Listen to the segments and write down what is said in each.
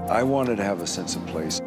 I wanted to have a sense of place.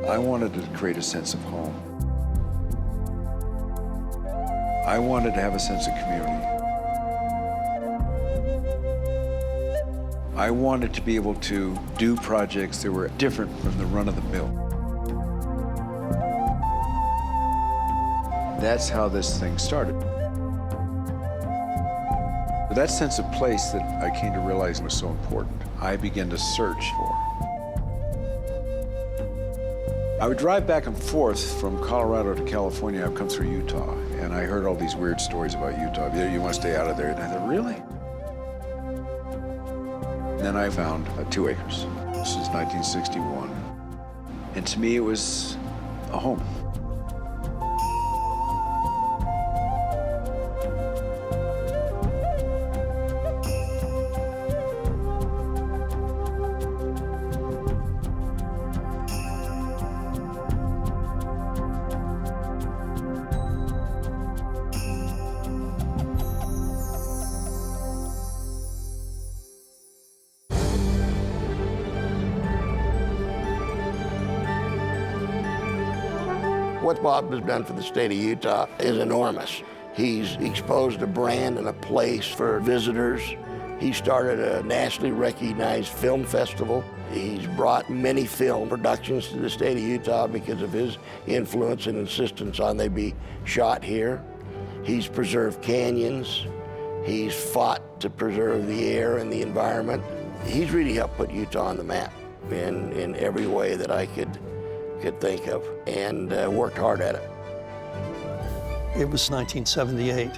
I wanted to create a sense of home. I wanted to have a sense of community. I wanted to be able to do projects that were different from the run-of-the-mill. That's how this thing started. That sense of place that I came to realize was so important, I began to search for. I would drive back and forth from Colorado to California. I've come through Utah, and I heard all these weird stories about Utah. You want to stay out of there? And I thought, really? And then I found 2 acres. This is 1961. And to me, it was a home. What Bob has done for the state of Utah is enormous. He's exposed a brand and a place for visitors. He started a nationally recognized film festival. He's brought many film productions to the state of Utah because of his influence and insistence on they be shot here. He's preserved canyons. He's fought to preserve the air and the environment. He's really helped put Utah on the map in every way that I could think of, and worked hard at it. It was 1978.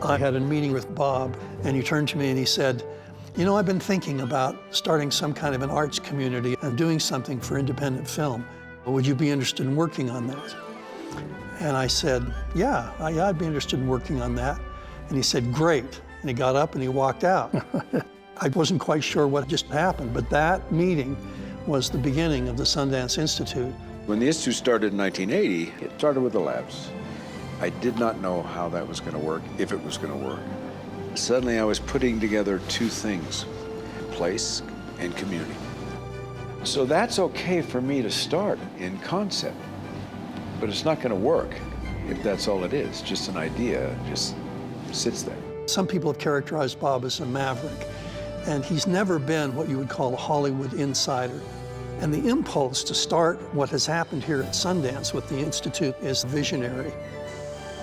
I had a meeting with Bob, and he turned to me and he said, you know, I've been thinking about starting some kind of an arts community and doing something for independent film. Would you be interested in working on that? And I said, yeah, I'd be interested in working on that. And he said, great. And he got up and he walked out. I wasn't quite sure what just happened, but that meeting was the beginning of the Sundance Institute. When the Institute started in 1980, it started with the labs. I did not know how that was going to work, if it was going to work. Suddenly I was putting together 2 things, place and community. So that's okay for me to start in concept, but it's not going to work if that's all it is, just an idea, just sits there. Some people have characterized Bob as a maverick, and he's never been what you would call a Hollywood insider. And the impulse to start what has happened here at Sundance with the Institute is visionary.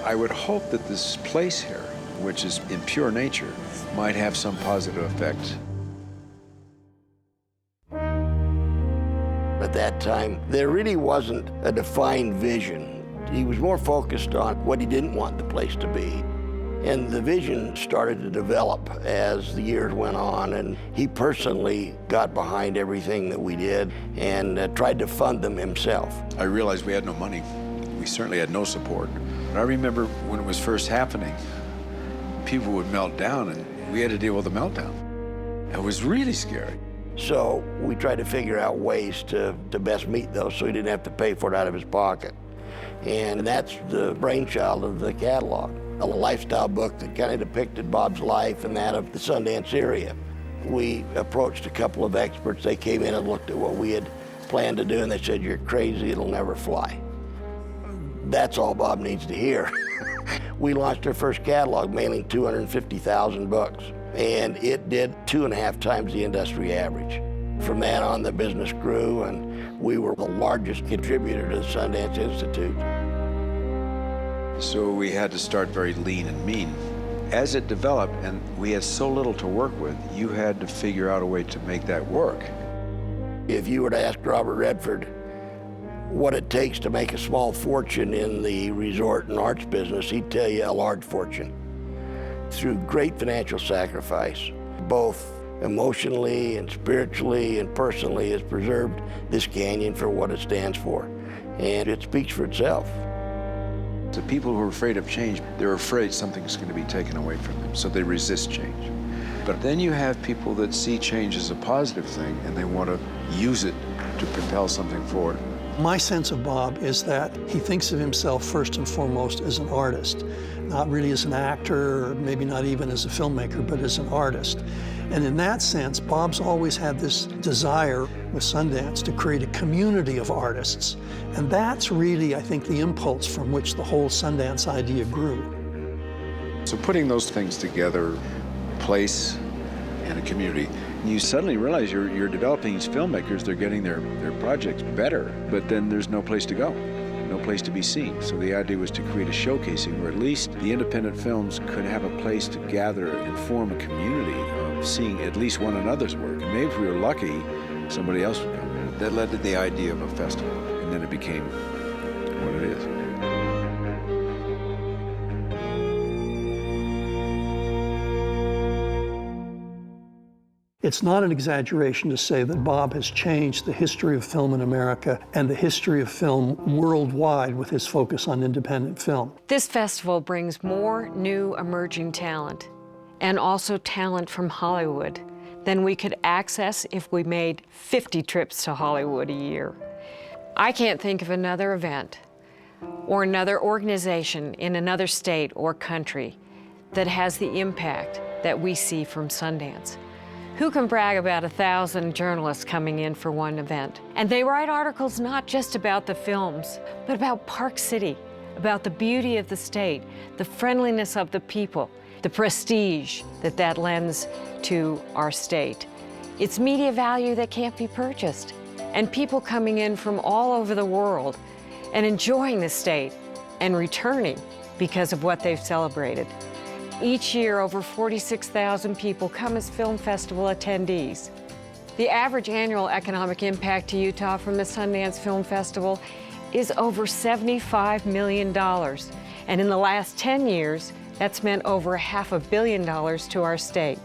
I would hope that this place here, which is in pure nature, might have some positive effect. At that time, there really wasn't a defined vision. He was more focused on what he didn't want the place to be. And the vision started to develop as the years went on, and he personally got behind everything that we did and tried to fund them himself. I realized we had no money. We certainly had no support. And I remember when it was first happening, people would melt down, and we had to deal with the meltdown. It was really scary. So we tried to figure out ways to best meet those so he didn't have to pay for it out of his pocket. And that's the brainchild of the catalog. A lifestyle book that kind of depicted Bob's life and that of the Sundance area. We approached a couple of experts. They came in and looked at what we had planned to do, and they said, you're crazy, it'll never fly. That's all Bob needs to hear. We launched our first catalog mailing 250,000 books, and it did 2.5 times the industry average. From that on, the business grew, and we were the largest contributor to the Sundance Institute. So we had to start very lean and mean. As it developed, and we had so little to work with, you had to figure out a way to make that work. If you were to ask Robert Redford what it takes to make a small fortune in the resort and arts business, he'd tell you a large fortune. Through great financial sacrifice, both emotionally and spiritually and personally, has preserved this canyon for what it stands for. And it speaks for itself. The people who are afraid of change, they're afraid something's going to be taken away from them, so they resist change. But then you have people that see change as a positive thing, and they want to use it to propel something forward. My sense of Bob is that he thinks of himself first and foremost as an artist, not really as an actor, or maybe not even as a filmmaker, but as an artist. And in that sense, Bob's always had this desire with Sundance to create a community of artists. And that's really, I think, the impulse from which the whole Sundance idea grew. So putting those things together, place and a community, you suddenly realize you're developing these filmmakers, they're getting their projects better, but then there's no place to go, no place to be seen. So the idea was to create a showcasing where at least the independent films could have a place to gather and form a community of seeing at least one another's work. And maybe if we were lucky, somebody else would come. That led to the idea of a festival, and then it became what it is. It's not an exaggeration to say that Bob has changed the history of film in America and the history of film worldwide with his focus on independent film. This festival brings more new emerging talent and also talent from Hollywood than we could access if we made 50 trips to Hollywood a year. I can't think of another event or another organization in another state or country that has the impact that we see from Sundance. Who can brag about 1,000 journalists coming in for one event? And they write articles not just about the films, but about Park City, about the beauty of the state, the friendliness of the people, the prestige that lends to our state. It's media value that can't be purchased, and people coming in from all over the world and enjoying the state and returning because of what they've celebrated. Each year, over 46,000 people come as film festival attendees. The average annual economic impact to Utah from the Sundance Film Festival is over $75 million. And in the last 10 years, that's meant over $500 million to our state.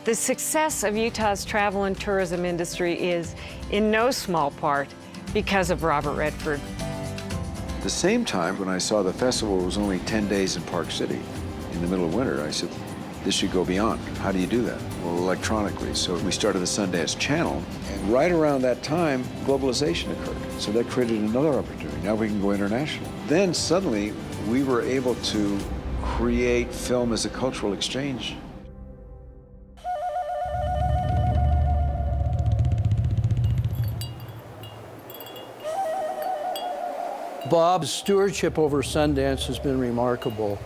The success of Utah's travel and tourism industry is, in no small part, because of Robert Redford. At the same time, when I saw the festival was only 10 days in Park City, in the middle of winter, I said, this should go beyond. How do you do that? Well, electronically. So we started the Sundance Channel, and right around that time, globalization occurred. So that created another opportunity. Now we can go international. Then suddenly, we were able to create film as a cultural exchange. Bob's stewardship over Sundance has been remarkable.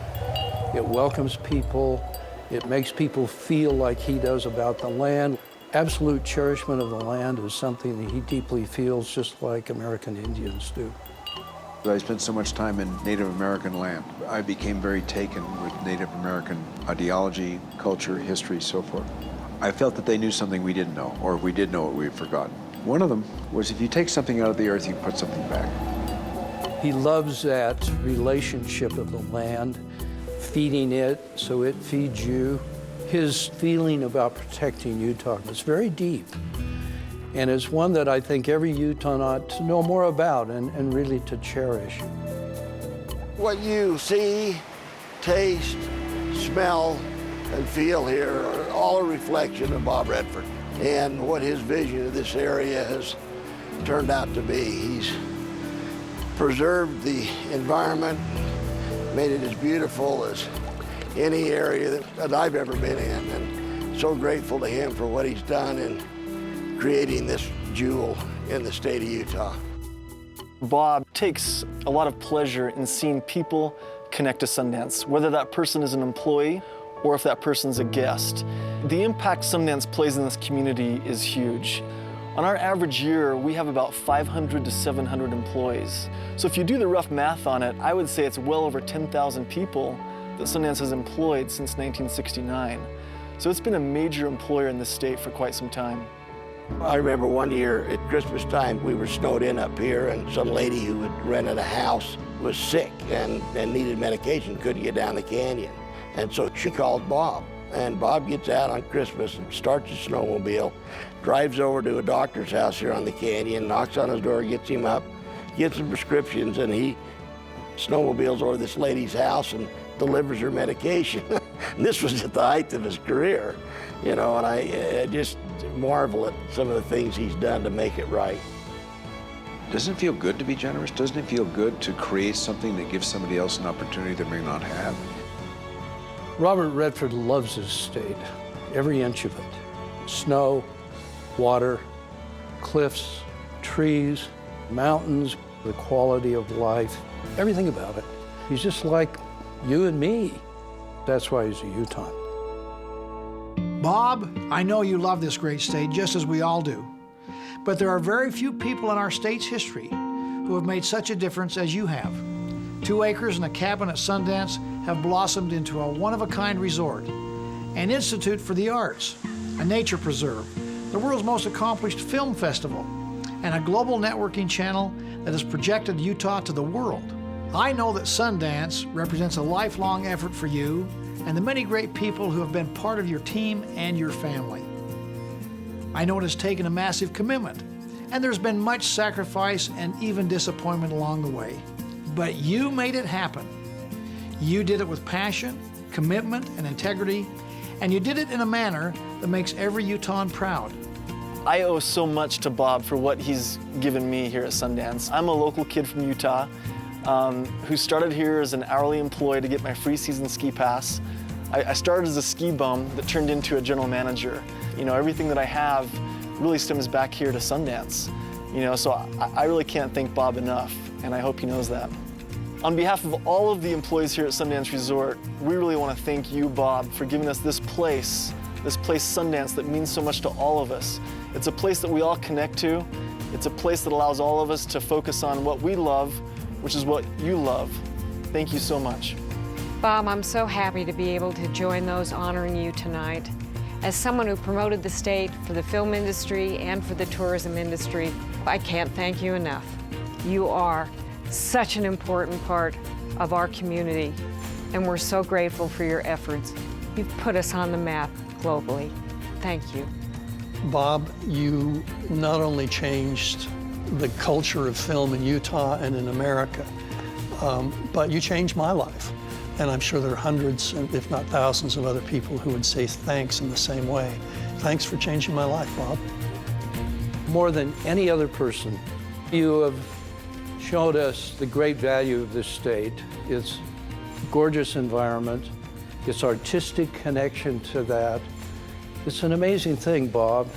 It welcomes people. It makes people feel like he does about the land. Absolute cherishment of the land is something that he deeply feels, just like American Indians do. I spent so much time in Native American land. I became very taken with Native American ideology, culture, history, so forth. I felt that they knew something we didn't know, or if we did know it, we had forgotten. One of them was if you take something out of the earth, you put something back. He loves that relationship of the land, feeding it so it feeds you. His feeling about protecting Utah is very deep, and it's one that I think every Utahn ought to know more about and really to cherish. What you see, taste, smell, and feel here are all a reflection of Bob Redford and what his vision of this area has turned out to be. He's preserved the environment, made it as beautiful as any area that I've ever been in, and so grateful to him for what he's done in creating this jewel in the state of Utah. Bob takes a lot of pleasure in seeing people connect to Sundance, whether that person is an employee or if that person's a guest. The impact Sundance plays in this community is huge. On our average year, we have about 500 to 700 employees. So if you do the rough math on it, I would say it's well over 10,000 people that Sundance has employed since 1969. So it's been a major employer in this state for quite some time. I remember one year at Christmas time, we were snowed in up here, and some lady who had rented a house was sick and needed medication, couldn't get down the canyon. And so she called Bob. And Bob gets out on Christmas and starts his snowmobile, drives over to a doctor's house here on the canyon, knocks on his door, gets him up, gets some prescriptions, and he snowmobiles over this lady's house and delivers her medication. And this was at the height of his career, you know, and I just marvel at some of the things he's done to make it right. Doesn't it feel good to be generous? Doesn't it feel good to create something that gives somebody else an opportunity they may not have? Robert Redford loves his state, every inch of it. Snow, water, cliffs, trees, mountains, the quality of life, everything about it. He's just like you and me. That's why he's a Utah. Bob, I know you love this great state just as we all do. But there are very few people in our state's history who have made such a difference as you have. 2 acres and a cabin at Sundance have blossomed into a one-of-a-kind resort, an institute for the arts, a nature preserve, the world's most accomplished film festival, and a global networking channel that has projected Utah to the world. I know that Sundance represents a lifelong effort for you and the many great people who have been part of your team and your family. I know it has taken a massive commitment, and there's been much sacrifice and even disappointment along the way. But you made it happen. You did it with passion, commitment, and integrity, and you did it in a manner that makes every Utahn proud. I owe so much to Bob for what he's given me here at Sundance. I'm a local kid from Utah who started here as an hourly employee to get my free season ski pass. I started as a ski bum that turned into a general manager. You know, everything that I have really stems back here to Sundance. You know, so I really can't thank Bob enough, and I hope he knows that. On behalf of all of the employees here at Sundance Resort, we really want to thank you, Bob, for giving us this place Sundance, that means so much to all of us. It's a place that we all connect to. It's a place that allows all of us to focus on what we love, which is what you love. Thank you so much. Bob, I'm so happy to be able to join those honoring you tonight. As someone who promoted the state for the film industry and for the tourism industry, I can't thank you enough. You are such an important part of our community, and we're so grateful for your efforts. You've put us on the map globally. Thank you. Bob, you not only changed the culture of film in Utah and in America, but you changed my life. And I'm sure there are hundreds, if not thousands, of other people who would say thanks in the same way. Thanks for changing my life, Bob. More than any other person, you have showed us the great value of this state, its gorgeous environment, its artistic connection to that. It's an amazing thing, Bob,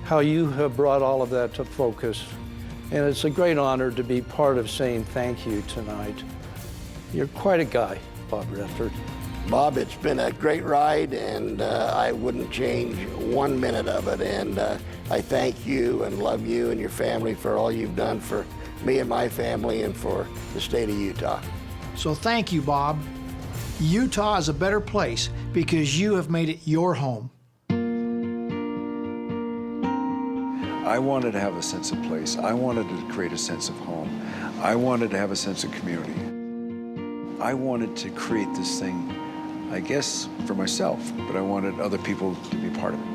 how you have brought all of that to focus. And it's a great honor to be part of saying thank you tonight. You're quite a guy, Bob Redford. Bob, it's been a great ride, and I wouldn't change 1 minute of it. And I thank you and love you and your family for all you've done for me and my family and for the state of Utah. So thank you, Bob. Utah is a better place because you have made it your home. I wanted to have a sense of place. I wanted to create a sense of home. I wanted to have a sense of community. I wanted to create this thing, I guess, for myself, but I wanted other people to be part of it.